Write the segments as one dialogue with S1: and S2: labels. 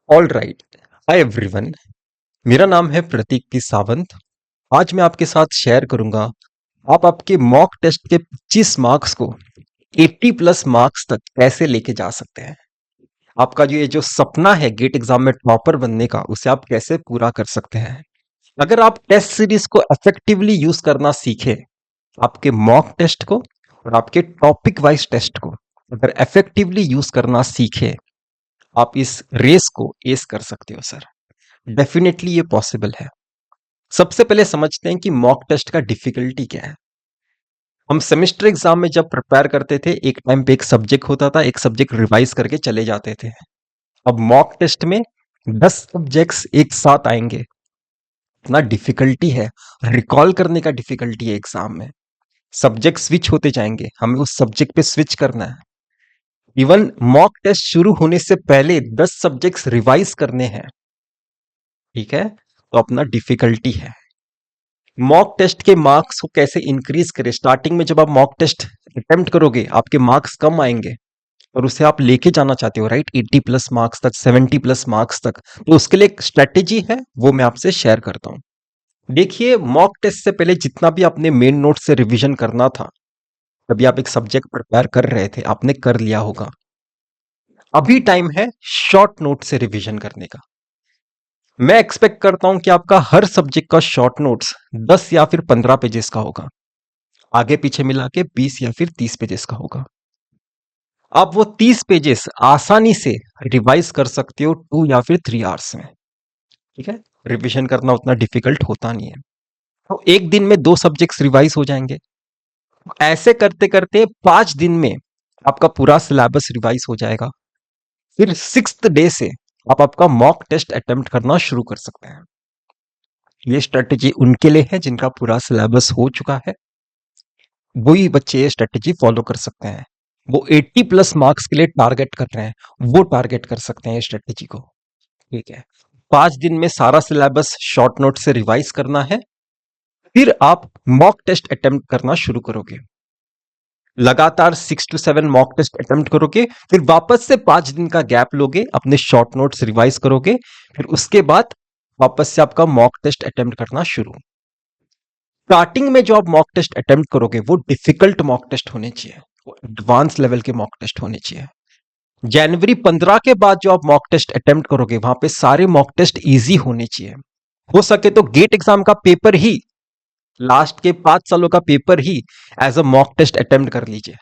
S1: All right. Hi everyone. मेरा नाम है प्रतीक पी सावंत। आज मैं आपके साथ शेयर करूंगा आप आपके मॉक टेस्ट के 25 मार्क्स को 80 प्लस मार्क्स तक कैसे लेके जा सकते हैं। आपका जो ये जो सपना है गेट एग्जाम में टॉपर बनने का, उसे आप कैसे पूरा कर सकते हैं। अगर आप टेस्ट सीरीज को इफेक्टिवली यूज करना सीखे, आपके मॉक टेस्ट को और आपके टॉपिक वाइज टेस्ट को अगर इफेक्टिवली यूज करना सीखे, आप इस रेस को एस कर सकते हो सर। डेफिनेटली ये पॉसिबल है। सबसे पहले समझते हैं कि मॉक टेस्ट का डिफिकल्टी क्या है। हम सेमेस्टर एग्जाम में जब प्रिपेयर करते थे, एक टाइम पे एक सब्जेक्ट होता था, एक सब्जेक्ट रिवाइज करके चले जाते थे। अब मॉक टेस्ट में 10 सब्जेक्ट्स एक साथ आएंगे। इतना डिफिकल्टी है, रिकॉल करने का डिफिकल्टी है एग्जाम में। सब्जेक्ट स्विच होते जाएंगे, हमें उस सब्जेक्ट पे स्विच करना है। इवन मॉक टेस्ट शुरू होने से पहले 10 सब्जेक्ट्स रिवाइज करने हैं। ठीक है, तो अपना डिफिकल्टी है। मॉक टेस्ट के मार्क्स को कैसे इंक्रीज करें। स्टार्टिंग में जब आप मॉक टेस्ट अटेम्प्ट करोगे, आपके मार्क्स कम आएंगे और उसे आप लेके जाना चाहते हो, राइट, 80 प्लस मार्क्स तक, 70 प्लस मार्क्स तक। तो उसके लिए एक स्ट्रेटेजी है, वो मैं आपसे शेयर करता हूं। देखिए, मॉक टेस्ट से पहले जितना भी आपने मेन नोट से रिवीजन करना था, तभी आप एक सब्जेक्ट प्रिपेयर कर रहे थे, आपने कर लिया होगा। अभी टाइम है शॉर्ट नोट से रिवीजन करने का। मैं एक्सपेक्ट करता हूं कि आपका हर सब्जेक्ट का शॉर्ट नोट्स 10 या फिर 15 पेजेस का होगा। आगे पीछे मिला के 20 या फिर 30 पेजेस का होगा। आप वो 30 पेजेस आसानी से रिवाइज कर सकते हो 2 या फिर 3 आवर्स में। ठीक है, रिवीजन करना उतना डिफिकल्ट होता नहीं है। तो एक दिन में 2 सब्जेक्ट्स रिवाइज हो जाएंगे। ऐसे करते करते 5 दिन में आपका पूरा सिलेबस रिवाइज हो जाएगा। फिर 6th डे से आप आपका मॉक टेस्ट अटेम्प्ट करना शुरू कर सकते हैं। ये स्ट्रेटेजी उनके लिए है जिनका पूरा सिलेबस हो चुका है। वही बच्चे ये स्ट्रेटेजी फॉलो कर सकते हैं। वो 80 प्लस मार्क्स के लिए टारगेट कर रहे हैं, वो टारगेट कर सकते हैं स्ट्रेटेजी को। ठीक है, 5 दिन में सारा सिलेबस शॉर्ट नोट से रिवाइज करना है। फिर आप मॉक टेस्ट अटेम्प्ट करना शुरू करोगे। लगातार 6 to 7 मॉक टेस्ट अटेम्प्ट करोगे, फिर वापस से 5 दिन का गैप लोगे, अपने शॉर्ट नोट्स रिवाइज करोगे, फिर उसके बाद वापस से आपका मॉक टेस्ट अटेम्प्ट करना शुरू। स्टार्टिंग में जो आप मॉक टेस्ट अटेम्प्ट करोगे, वो डिफिकल्ट मॉक टेस्ट होने चाहिए, वो एडवांस लेवल के मॉक टेस्ट होने चाहिए। जनवरी 15 के बाद जो आप मॉक टेस्ट अटेम्प्ट करोगे, वहां पे सारे मॉक टेस्ट इजी होने चाहिए। हो सके तो गेट एग्जाम का पेपर ही, लास्ट के 5 सालों का पेपर ही as a mock test attempt कर लीजिए।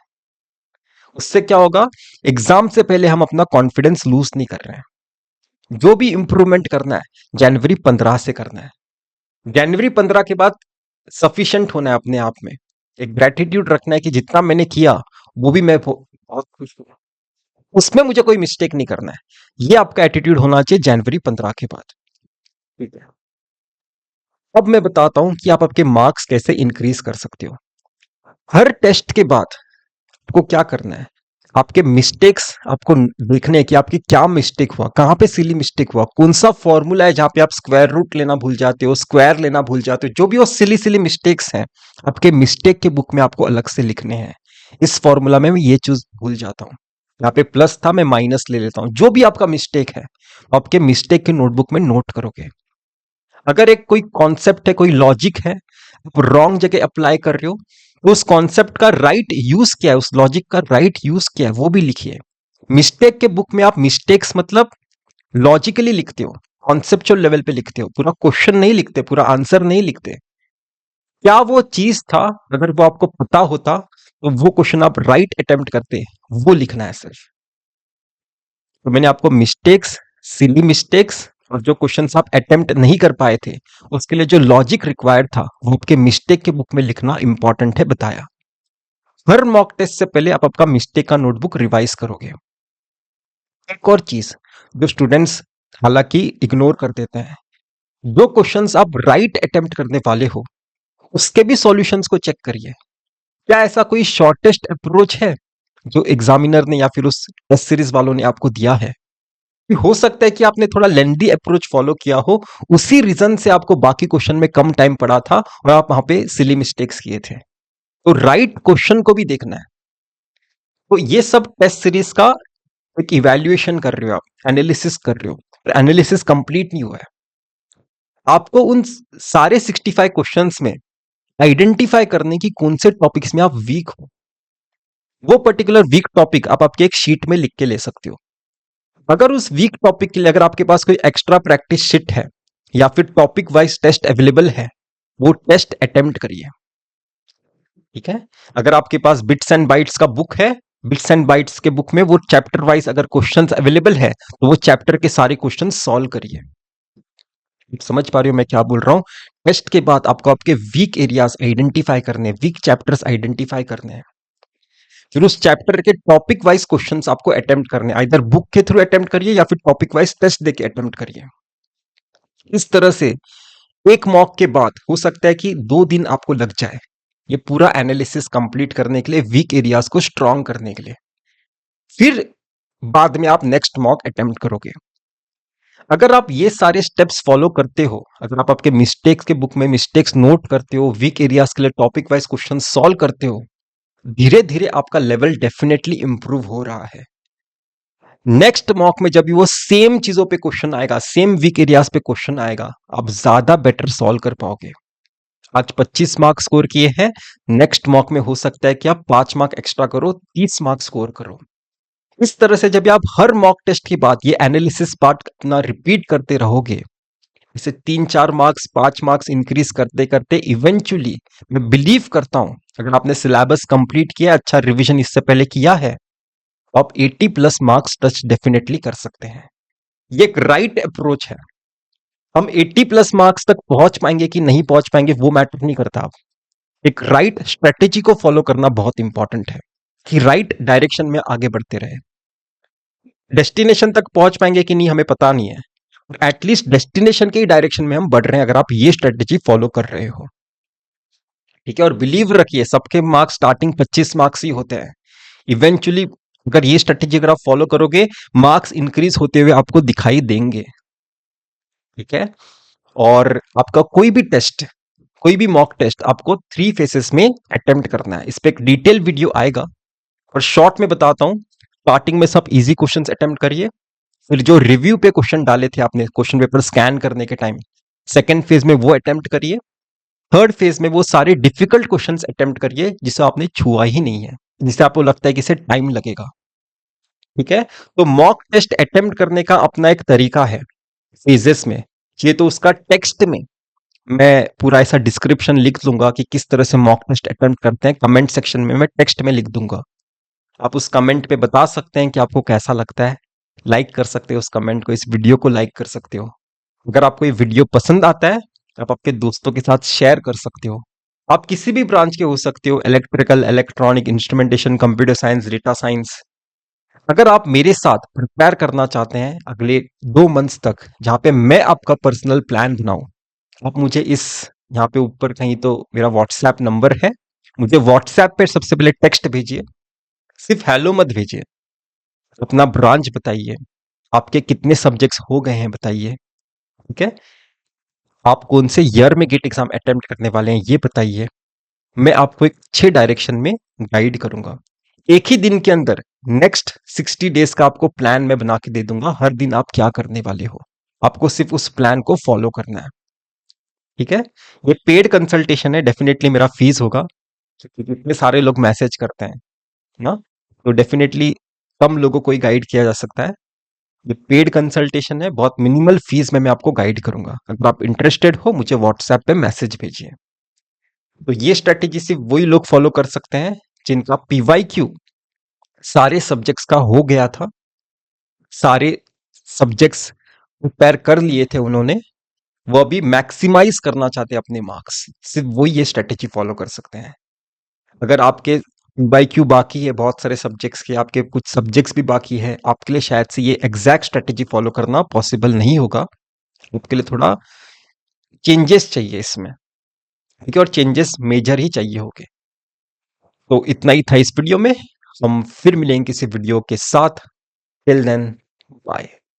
S1: उससे क्या होगा, एग्जाम से पहले हम अपना कॉन्फिडेंस लूज नहीं कर रहे हैं। जो भी इंप्रूवमेंट करना है, जनवरी 15 से करना है। जनवरी 15 के बाद सफिशिएंट होना है अपने आप में। एक ग्रेटिट्यूड रखना है कि जितना मैंने किया, वो भी मैं बहुत खुश हूं, उसमें मुझे कोई मिस्टेक नहीं करना है। ये आपका एटीट्यूड होना चाहिए जनवरी 15 के बाद। ठीक है, अब मैं बताता हूं कि आप आपके मार्क्स कैसे इंक्रीज कर सकते हो। हर टेस्ट के बाद आपको क्या करना है, आपके मिस्टेक्स आपको देखने हैं कि आपकी क्या मिस्टेक हुआ, कहां पे सिली मिस्टेक हुआ, कौन सा फॉर्मूला है जहां पे आप स्क्वायर रूट लेना भूल जाते हो, स्क्वायर लेना भूल जाते हो। जो भी वो सिली सिली मिस्टेक्स हैं, आपके मिस्टेक के बुक में आपको अलग से लिखने हैं। इस फॉर्मूला में मैं ये चीज भूल जाता हूं, यहाँ पे प्लस था, मैं माइनस ले लेता हूं। जो भी आपका मिस्टेक है, आपके मिस्टेक के नोटबुक में नोट करोगे। अगर एक कोई कॉन्सेप्ट है, कोई लॉजिक है, आप रॉन्ग जगह अप्लाई कर रहे हो, तो उस कॉन्सेप्ट का राइट यूज क्या है, उस लॉजिक का राइट यूज क्या है, वो भी लिखिए। मिस्टेक के बुक में आप मिस्टेक्स मतलब लॉजिकली लिखते हो, कॉन्सेप्चुअल लेवल पे लिखते हो, पूरा क्वेश्चन नहीं लिखते, पूरा आंसर नहीं लिखते। क्या वो चीज था, अगर वो आपको पता होता, तो वो क्वेश्चन आप राइट अटेम्प्ट करते, वो लिखना है सिर्फ। तो मैंने आपको मिस्टेक्स, सिली मिस्टेक्स और जो क्वेश्चंस आप अटेम्प्ट नहीं कर पाए थे, उसके लिए जो लॉजिक रिक्वायर्ड था, वो आपके मिस्टेक के बुक में लिखना इंपॉर्टेंट है, बताया। हर मॉक टेस्ट से पहले आप आपका मिस्टेक का नोटबुक रिवाइज करोगे। एक और चीज जो स्टूडेंट्स हालांकि इग्नोर कर देते हैं, जो क्वेश्चंस आप राइट अटेम्प्ट करने वाले हो, उसके भी सॉल्यूशंस को चेक करिए। क्या ऐसा कोई शॉर्टेस्ट अप्रोच है जो एग्जामिनर ने या फिर उस टेस्ट सीरीज वालों ने आपको दिया है। कि हो सकता है कि आपने थोड़ा लेंदी अप्रोच फॉलो किया हो, उसी रीजन से आपको बाकी क्वेश्चन में कम टाइम पड़ा था और आप वहां पे सिली मिस्टेक्स किए थे। तो राइट क्वेश्चन को भी देखना है। तो ये सब टेस्ट सीरीज का एक इवैल्यूएशन कर रहे हो, आप एनालिसिस कर रहे हो। एनालिसिस कंप्लीट नहीं हुआ है। आपको उन सारे 65 क्वेश्चंस में आइडेंटिफाई करने की कौन से टॉपिक्स में आप वीक हो, वो पर्टिकुलर वीक टॉपिक आप आपके एक शीट में लिख के ले सकते हो। अगर उस वीक टॉपिक के लिए अगर आपके पास कोई एक्स्ट्रा प्रैक्टिस शीट है या फिर टॉपिक वाइज टेस्ट अवेलेबल है, वो टेस्ट अटेम्प्ट करिए। ठीक है, अगर आपके पास बिट्स एंड बाइट्स का बुक है, बिट्स एंड बाइट्स के बुक में वो चैप्टर वाइज अगर क्वेश्चंस अवेलेबल है तो वो चैप्टर के सारे क्वेश्चन सॉल्व करिए। समझ पा रही हो मैं क्या बोल रहा हूं? टेस्ट के बाद आपको आपके वीक एरियाज आइडेंटिफाई करने हैं, वीक चैप्टर्स आइडेंटिफाई करने हैं, फिर उस चैप्टर के टॉपिक वाइज क्वेश्चंस आपको अटेम्प्ट करने हैं। आइदर बुक के थ्रू अटेम्प्ट करिए या फिर टॉपिक वाइज टेस्ट देके अटेम्प्ट करिए। इस तरह से एक मॉक के बाद हो सकता है कि 2 दिन आपको लग जाए ये पूरा एनालिसिस कंप्लीट करने के लिए, वीक एरियाज को स्ट्रॉन्ग करने के लिए। फिर बाद में आप नेक्स्ट मॉक अटेम्प्ट करोगे। अगर आप ये सारे स्टेप्स फॉलो करते हो, अगर आप आपके मिस्टेक्स के बुक में मिस्टेक्स नोट करते हो, वीक एरियाज के लिए टॉपिक वाइज क्वेश्चन सॉल्व करते हो, धीरे धीरे आपका लेवल डेफिनेटली इंप्रूव हो रहा है। नेक्स्ट मॉक में जब भी वो सेम चीजों पे क्वेश्चन आएगा, सेम वीक एरियाज पे क्वेश्चन आएगा, आप ज्यादा बेटर सॉल्व कर पाओगे। आज 25 मार्क स्कोर किए हैं, नेक्स्ट मॉक में हो सकता है कि आप 5 मार्क एक्स्ट्रा करो, 30 मार्क स्कोर करो। इस तरह से जब आप हर मॉक टेस्ट के बाद ये एनालिसिस पार्ट अपना रिपीट करते रहोगे, इसे 3-4 मार्क्स 5 मार्क्स इंक्रीज करते करते इवेंचुअली मैं बिलीव करता हूं अगर आपने सिलेबस कंप्लीट किया, अच्छा रिवीजन इससे पहले किया है, तो आप 80+ मार्क्स टच डेफिनेटली कर सकते हैं। ये एक राइट अप्रोच है। हम 80+ मार्क्स तक पहुंच पाएंगे कि नहीं पहुंच पाएंगे वो मैटर नहीं करता। एक राइट स्ट्रेटेजी को फॉलो करना बहुत इंपॉर्टेंट है कि राइट डायरेक्शन में आगे बढ़ते रहे। डेस्टिनेशन तक पहुंच पाएंगे कि नहीं हमें पता नहीं है, एटलीस्ट डेस्टिनेशन के ही डायरेक्शन में हम बढ़ रहे हैं अगर आप ये स्ट्रेटेजी फॉलो कर रहे हो। ठीक है, और बिलीव रखिए सबके मार्क्स स्टार्टिंग 25 मार्क्स ही होते हैं। इवेंचुअली अगर ये स्ट्रेटेजी अगर आप फॉलो करोगे, मार्क्स इंक्रीज होते हुए आपको दिखाई देंगे। ठीक है, और आपका कोई भी टेस्ट, कोई भी मॉक टेस्ट आपको 3 फेसेस में अटेम्प्ट करना है। इस पे एक डिटेल वीडियो आएगा, और शॉर्ट में बताता हूं। स्टार्टिंग में सब इजी क्वेश्चंस अटेम्प्ट करिए, फिर जो रिव्यू पे क्वेश्चन डाले थे आपने क्वेश्चन पेपर स्कैन करने के टाइम, सेकंड फेज में वो अटेम्प्ट करिए। थर्ड फेज में वो सारे डिफिकल्ट क्वेश्चंस अटेम्प्ट करिए जिसे आपने छुआ ही नहीं है, जिसे आपको लगता है कि इसे टाइम लगेगा। ठीक है, तो मॉक टेस्ट अटेम्प्ट करने का अपना एक तरीका है फेजेस में। ये तो उसका टेक्स्ट में मैं पूरा ऐसा डिस्क्रिप्शन लिख दूंगा कि किस तरह से मॉक टेस्ट अटेम्प्ट करते हैं, कमेंट सेक्शन में मैं टेक्स्ट में लिख दूंगा। आप उस कमेंट पे बता सकते हैं कि आपको कैसा लगता है, लाइक कर सकते हो उस कमेंट को, इस वीडियो को लाइक कर सकते हो। अगर आपको ये वीडियो पसंद आता है, आप आपके दोस्तों के साथ शेयर कर सकते हो। आप किसी भी ब्रांच के हो सकते हो, electrical, electronic, instrumentation, computer science, data science. अगर आप मेरे साथ प्रिपेयर करना चाहते हैं अगले 2 मंथ्स तक, जहां पे मैं आपका पर्सनल प्लान बनाऊं, आप मुझे इस यहाँ पे ऊपर कहीं तो मेरा व्हाट्सएप नंबर है, मुझे व्हाट्सएप पे सबसे पहले टेक्स्ट भेजिए। सिर्फ हेलो मत भेजिए, अपना ब्रांच बताइए, आपके कितने सब्जेक्ट्स हो गए हैं बताइए। ठीक है, आप कौन से ईयर में गेट एग्जाम अटेम्प्ट करने वाले हैं ये बताइए। मैं आपको एक अच्छे डायरेक्शन में गाइड करूंगा। एक ही दिन के अंदर नेक्स्ट 60 डेज का आपको प्लान मैं बना के दे दूंगा, हर दिन आप क्या करने वाले हो, आपको सिर्फ उस प्लान को फॉलो करना है। ठीक है, ये पेड कंसल्टेशन है, डेफिनेटली मेरा फीस होगा क्योंकि इतने सारे लोग मैसेज करते हैं ना, तो डेफिनेटली कम लोगों को ही गाइड किया जा सकता है। ये पेड कंसल्टेशन है, बहुत मिनिमल फीस में मैं आपको गाइड करूंगा। अगर आप इंटरेस्टेड हो मुझे व्हाट्सएप पे मैसेज भेजिए। तो ये स्ट्रेटेजी सिर्फ वही लोग फॉलो कर सकते हैं जिनका पीवाईक्यू सारे सब्जेक्ट्स का हो गया था, सारे सब्जेक्ट्स प्रिपेयर कर लिए थे उन्होंने, वो अभी मैक्सिमाइज करना चाहते हैं अपने मार्क्स, सिर्फ वही ये स्ट्रेटेजी फॉलो कर सकते हैं। अगर आपके पीवाईक्यू बाकी है बहुत सारे सब्जेक्ट्स के, आपके कुछ सब्जेक्ट्स भी बाकी है, आपके लिए शायद से ये एग्जैक्ट स्ट्रेटेजी फॉलो करना पॉसिबल नहीं होगा। आपके लिए थोड़ा चेंजेस चाहिए इसमें, ठीक है, और चेंजेस मेजर ही चाहिए होंगे। तो इतना ही था इस वीडियो में, हम फिर मिलेंगे किसी वीडियो के साथ। Till then, bye.